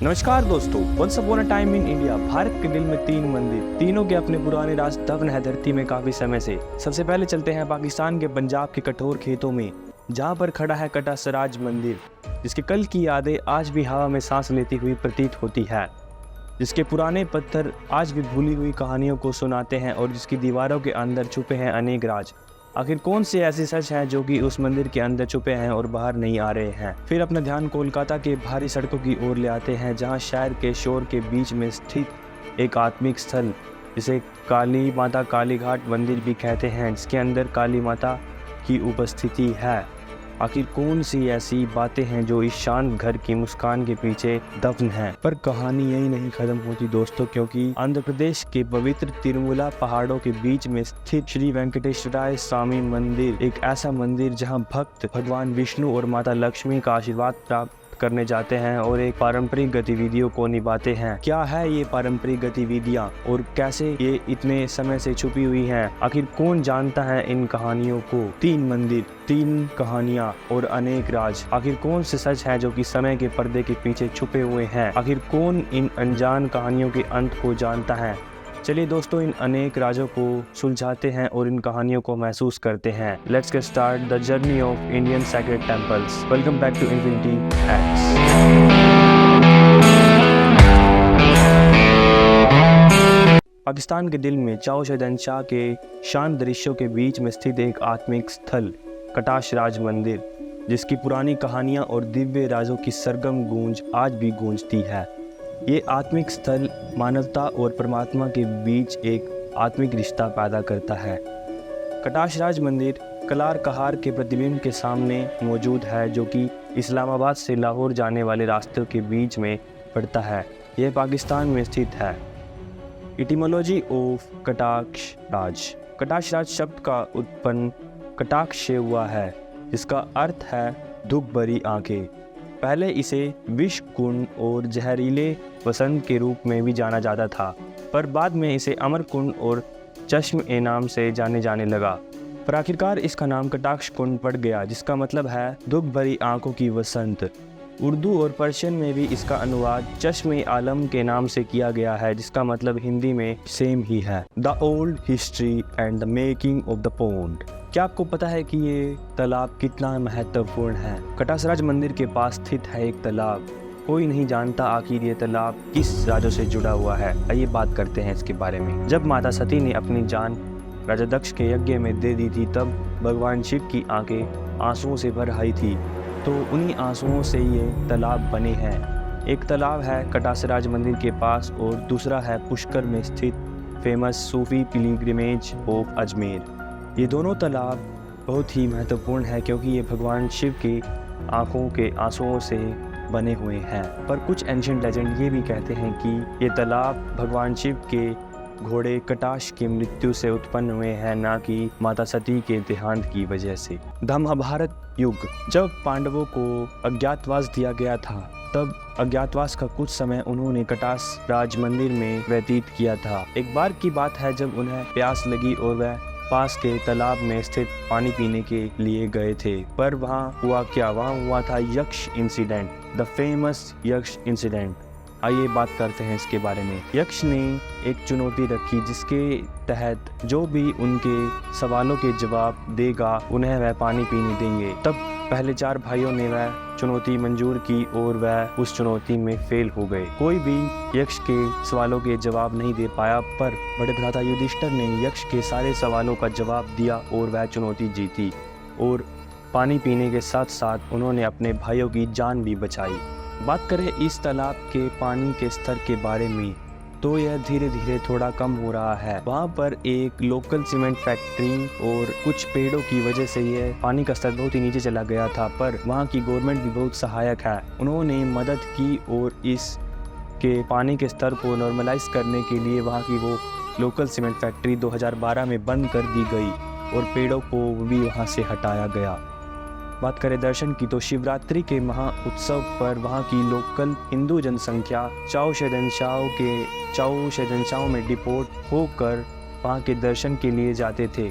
नमस्कार दोस्तों, once upon a time in India Bharat के दिल में 3 मंदिर, तीनों के अपने पुराने राज दफन है धरती में काफी समय से। सबसे पहले चलते हैं पाकिस्तान के पंजाब के कठोर खेतों में, जहां पर खड़ा है कटासराज मंदिर, जिसके कल की यादें आज भी हवा में सांस लेती हुई प्रतीत होती है, जिसके पुराने पत्थर आज भी भूली हुई कहानियों को सुनाते हैं और जिसकी दीवारों के अंदर छुपे हैं अनेक राज। आखिर कौन से ऐसे सच हैं जो कि उस मंदिर के अंदर छुपे हैं और बाहर नहीं आ रहे हैं। फिर अपना ध्यान कोलकाता के भारी सड़कों की ओर ले आते हैं, जहां शहर के शोर के बीच में स्थित एक आत्मिक स्थल, जिसे काली माता काली घाट मंदिर भी कहते हैं, जिसके अंदर काली माता की उपस्थिति है। आखिर कौन सी ऐसी बातें हैं जो इस शांत घर की मुस्कान के पीछे दफन है। पर कहानी यही नहीं खत्म होती दोस्तों, क्योंकि आंध्र प्रदेश के पवित्र तिरुमला पहाड़ों के बीच में स्थित श्री वेंकटेश्वराय स्वामी मंदिर एक ऐसा मंदिर जहां भक्त भगवान विष्णु और माता लक्ष्मी का आशीर्वाद प्राप्त करने जाते हैं और एक पारंपरिक गतिविधियों को निभाते हैं। क्या है ये पारंपरिक गतिविधियां और कैसे ये इतने समय से छुपी हुई हैं? आखिर कौन जानता है इन कहानियों को? 3 मंदिर, 3 कहानियां और अनेक राज। आखिर कौन से सच है जो कि समय के पर्दे के पीछे छुपे हुए हैं? आखिर कौन इन अनजान कहानियों के अंत को जानता है? चलिए दोस्तों, इन अनेक राजों को सुलझाते हैं और इन कहानियों को महसूस करते हैं। Let's get start the journey of Indian sacred temples. Welcome back to Infinity X. Pakistan के दिल में चाओ शहंशाह के शांत दृश्यों के बीच में स्थित एक आत्मिक स्थल कटासराज मंदिर, जिसकी पुरानी कहानियां और दिव्य राजों की सरगम गूंज आज भी गूंजती है। ये आत्मिक स्थल मानवता और परमात्मा के बीच एक आत्मिक रिश्ता पैदा करता है। कटासराज मंदिर कलार कहार के प्रतिबिंब के सामने मौजूद है, जो कि इस्लामाबाद से लाहौर जाने वाले रास्तों के बीच में पड़ता है। यह पाकिस्तान में स्थित है। Etymology of Katas Raj. कटासराज शब्द का उत्पन्न कटाक्ष से हुआ है, जिसका अर्थ है दुख भरी आंखें। पहले इसे विष कुंड और जहरीले वसंत के रूप में भी जाना जाता था, पर बाद में इसे अमर कुंड और चश्म ए नाम से जाने जाने लगा। पर आखिरकार इसका नाम कटाक्ष कुंड पड़ गया, जिसका मतलब है दुख भरी आंखों की वसंत। उर्दू और पर्शियन में भी इसका अनुवाद चश्म ए आलम के नाम से किया गया है, जिसका मतलब हिंदी में सेम ही है। The old history and the making of the pond. क्या आपको पता है कि ये तालाब कितना महत्वपूर्ण है? कटासराज मंदिर के पास स्थित है एक तालाब। कोई नहीं जानता आखिर ये तालाब किस राजों से जुड़ा हुआ है। आइए बात करते हैं इसके बारे में। जब माता सती ने अपनी जान राजा दक्ष के यज्ञ में दे दी थी, तब भगवान शिव की आंखें आंसुओं से भर आई थी, तो उन्हीं आंसुओं से ये तालाब बने हैं। एक तालाब है कटासराज मंदिर के पास और दूसरा है पुष्कर में स्थित famous Sufi pilgrimage of Ajmer. ये दोनों तालाब बहुत ही महत्वपूर्ण है, क्योंकि ये भगवान शिव की आंखों के आंसुओं से बने हुए हैं। पर कुछ एंशिएंट लेजेंड ये भी कहते हैं कि ये तालाब भगवान शिव के घोड़े कटाश की मृत्यु से उत्पन्न हुए हैं, ना कि माता सती के देहांत की वजह से। द महाभारत युग। जब पांडवों को अज्ञातवास दिया गया था, तब अज्ञातवास का कुछ समय उन्होंने कटासराज मंदिर में व्यतीत किया था। एक बार की बात है जब उन्हें प्यास लगी और वह पास के तालाब में स्थित पानी पीने के लिए गए थे। पर वहाँ हुआ क्या? वहाँ हुआ था यक्ष इंसिडेंट, द फेमस यक्ष इंसिडेंट। आइए बात करते हैं इसके बारे में। यक्ष ने एक चुनौती रखी, जिसके तहत जो भी उनके सवालों के जवाब देगा उन्हें वह पानी पीने देंगे। तब पहले 4 भाइयों ने वह चुनौती मंजूर की और वह उस चुनौती में फेल हो गए। कोई भी यक्ष के सवालों के जवाब नहीं दे पाया, पर बड़े भ्राता युधिष्ठिर ने यक्ष के सारे सवालों का जवाब दिया और वह चुनौती जीती और पानी पीने के साथ साथ उन्होंने अपने भाइयों की जान भी बचाई। बात करें इस तालाब के पानी के स्तर के बारे में, तो यह धीरे धीरे थोड़ा कम हो रहा है। वहाँ पर एक लोकल सीमेंट फैक्ट्री और कुछ पेड़ों की वजह से यह पानी का स्तर बहुत ही नीचे चला गया था, पर वहाँ की गवर्नमेंट भी बहुत सहायक है। उन्होंने मदद की और इस के पानी के स्तर को नॉर्मलाइज करने के लिए वहाँ की वो लोकल सीमेंट फैक्ट्री 2012 में बंद कर दी गई और पेड़ों को भी वहाँ से हटाया गया। बात करें दर्शन की, तो शिवरात्रि के महा उत्सव पर वहाँ की लोकल हिंदू जनसंख्या चाओ शहंशाहों में डिपोट होकर वहाँ के दर्शन के लिए जाते थे।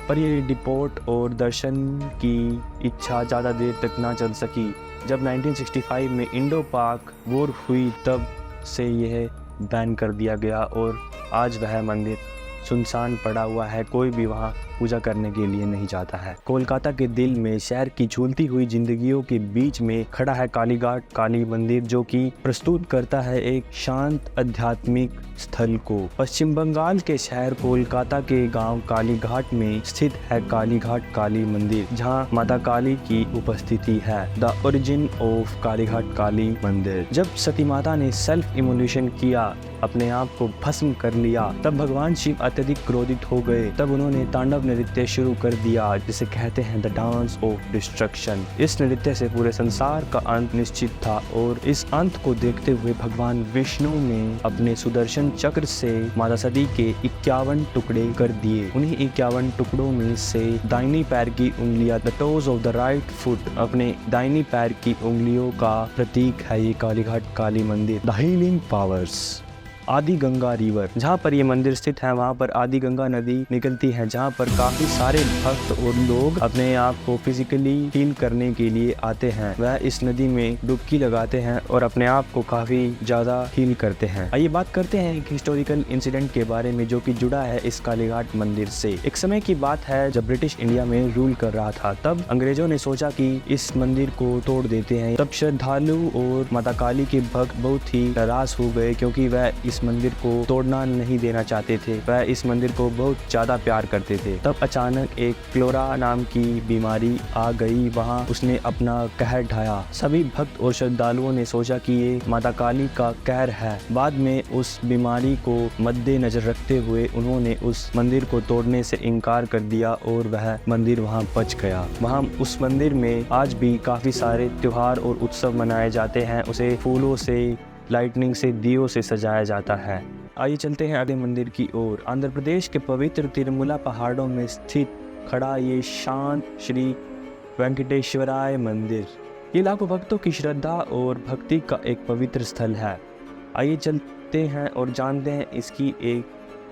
पर ये डिपोर्ट और दर्शन की इच्छा ज़्यादा देर तक ना चल सकी। जब 1965 में इंडो पाक वॉर हुई तब से यह बैन कर दिया गया और आज वह मंदिर सुनसान पड़ा हुआ है, कोई भी वहाँ पूजा करने के लिए नहीं जाता है। कोलकाता के दिल में शहर की झूलती हुई जिंदगियों के बीच में खड़ा है कालीघाट काली मंदिर, जो कि प्रस्तुत करता है एक शांत आध्यात्मिक स्थल को। पश्चिम बंगाल के शहर कोलकाता के गांव कालीघाट में स्थित है कालीघाट काली मंदिर, जहां माता काली की उपस्थिति है। द ओरिजिन ऑफ कालीघाट काली मंदिर। जब सती माता ने सेल्फ इमोल्यूशन किया, अपने आप को भस्म कर लिया, तब भगवान शिव अत्यधिक क्रोधित हो गए। तब उन्होंने तांडव नृत्य शुरू कर दिया, जिसे कहते हैं द डांस ऑफ डिस्ट्रक्शन। इस नृत्य से पूरे संसार का अंत निश्चित था और इस अंत को देखते हुए भगवान विष्णु ने अपने सुदर्शन चक्र से माता सती के 51 टुकड़े कर दिए। उन्हीं 51 टुकड़ों में से दाहिनी पैर की उंगलियां, the toes of the right foot, अपने दाहिनी पैर की उंगलियों का प्रतीक है ये कालीघाट काली मंदिर। The healing powers. आदि गंगा रिवर, जहाँ पर ये मंदिर स्थित है वहाँ पर आदि गंगा नदी निकलती है, जहाँ पर काफी सारे भक्त और लोग अपने आप को फिजिकली हील करने के लिए आते हैं। वह इस नदी में डुबकी लगाते हैं और अपने आप को काफी ज्यादा हील करते हैं। आइए बात करते हैं एक हिस्टोरिकल इंसिडेंट के बारे में, जो कि जुड़ा है इस कालीघाट मंदिर से। एक समय की बात है जब ब्रिटिश इंडिया में रूल कर रहा था, तब अंग्रेजों ने सोचा कि इस मंदिर को तोड़ देते हैं। तब श्रद्धालु और माता काली के भक्त बहुत ही नाराज हो गए, क्योंकि वह इस मंदिर को तोड़ना नहीं देना चाहते थे। वह इस मंदिर को बहुत ज्यादा प्यार करते थे। तब अचानक एक क्लोरा नाम की बीमारी आ गई, वहाँ उसने अपना कहर ढाया। सभी भक्त और श्रद्धालुओं ने सोचा कि ये माता काली का कहर है। बाद में उस बीमारी को मद्देनजर रखते हुए उन्होंने उस मंदिर को तोड़ने से इनकार कर दिया और वह मंदिर वहाँ बच गया। वहाँ उस मंदिर में आज भी काफी सारे त्योहार और उत्सव मनाए जाते हैं। उसे फूलों से, लाइटनिंग से, दियों से सजाया जाता है। आइए चलते हैं अगले मंदिर की ओर। आंध्र प्रदेश के पवित्र तिरुमला पहाड़ों में स्थित खड़ा ये शांत श्री वेंकटेश्वराय मंदिर, ये लाखों भक्तों की श्रद्धा और भक्ति का एक पवित्र स्थल है। आइए चलते हैं और जानते हैं इसकी एक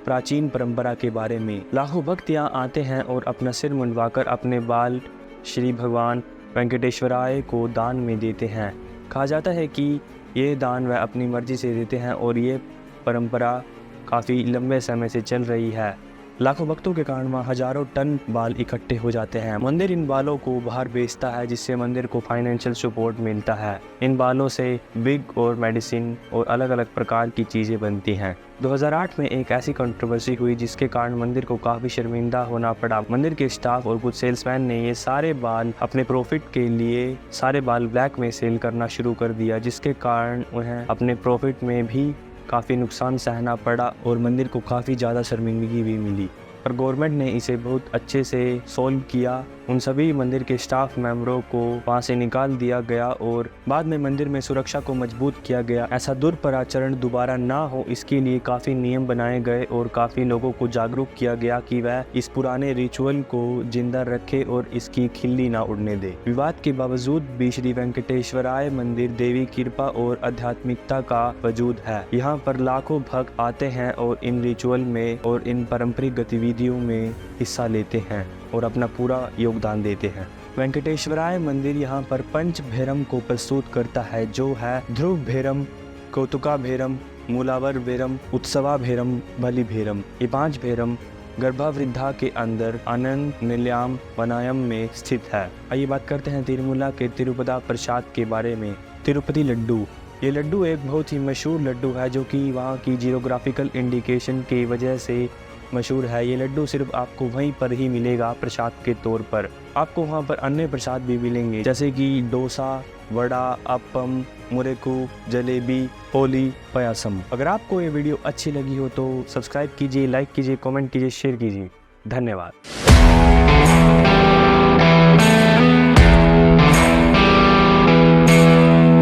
प्राचीन परंपरा के बारे में। लाखों भक्त यहाँ आते हैं और अपना सिर मुंडवाकर अपने बाल श्री भगवान वेंकटेश्वराय को दान में देते हैं। कहा जाता है कि ये दान वह अपनी मर्जी से देते हैं और ये परंपरा काफ़ी लंबे समय से चल रही है। लाखों भक्तों के कारण वहाँ हजारों टन बाल इकट्ठे हो जाते हैं। मंदिर इन बालों को बाहर बेचता है, जिससे मंदिर को फाइनेंशियल सपोर्ट मिलता है। इन बालों से विग और मेडिसिन और अलग अलग प्रकार की चीज़ें बनती हैं। 2008 में एक ऐसी कंट्रोवर्सी हुई जिसके कारण मंदिर को काफ़ी शर्मिंदा होना पड़ा। मंदिर के स्टाफ और कुछ सेल्समैन ने ये सारे बाल अपने प्रॉफिट के लिए सारे बाल ब्लैक में सेल करना शुरू कर दिया, जिसके कारण उन्हें अपने प्रॉफिट में भी काफ़ी नुकसान सहना पड़ा और मंदिर को काफ़ी ज़्यादा शर्मिंदगी भी मिली। पर गवर्नमेंट ने इसे बहुत अच्छे से सॉल्व किया। उन सभी मंदिर के स्टाफ मेंबरों को वहां से निकाल दिया गया और बाद में मंदिर में सुरक्षा को मजबूत किया गया। ऐसा दुर्पराचरण दोबारा ना हो, इसके लिए काफ़ी नियम बनाए गए और काफ़ी लोगों को जागरूक किया गया कि वह इस पुराने रिचुअल को जिंदा रखे और इसकी खिल्ली ना उड़ने दे। विवाद के बावजूद भी श्री वेंकटेश्वराय मंदिर देवी कृपा और आध्यात्मिकता का वजूद है। यहाँ पर लाखों भक्त आते हैं और इन रिचुअल में और इन पारंपरिक गतिविधियों में हिस्सा लेते हैं और अपना पूरा योगदान देते हैं। वेंकटेश्वराय मंदिर यहाँ पर पंच भैरम को प्रस्तुत करता है, जो है ध्रुव भैरम, कौतुका भैरम, मूलावर भैरम, उत्सवा भैरम, बलि भैरम। ये 5 भैरम गर्भावृद्धा के अंदर आनंद निलयम वनायम में स्थित है। आइए बात करते हैं तिरुमला के तिरुपदा प्रसाद के बारे में। तिरुपति लड्डू, ये लड्डू एक बहुत ही मशहूर लड्डू है, जो कि वहाँ की जियोग्राफिकल इंडिकेशन की वजह से मशहूर है। ये लड्डू सिर्फ आपको वहीं पर ही मिलेगा प्रसाद के तौर पर। आपको वहाँ पर अन्य प्रसाद भी मिलेंगे, जैसे कि डोसा, वड़ा, अप्पम, मुरेकू, जलेबी, पोली, पायासम। अगर आपको ये वीडियो अच्छी लगी हो तो सब्सक्राइब कीजिए, लाइक कीजिए, कमेंट कीजिए, शेयर कीजिए। धन्यवाद।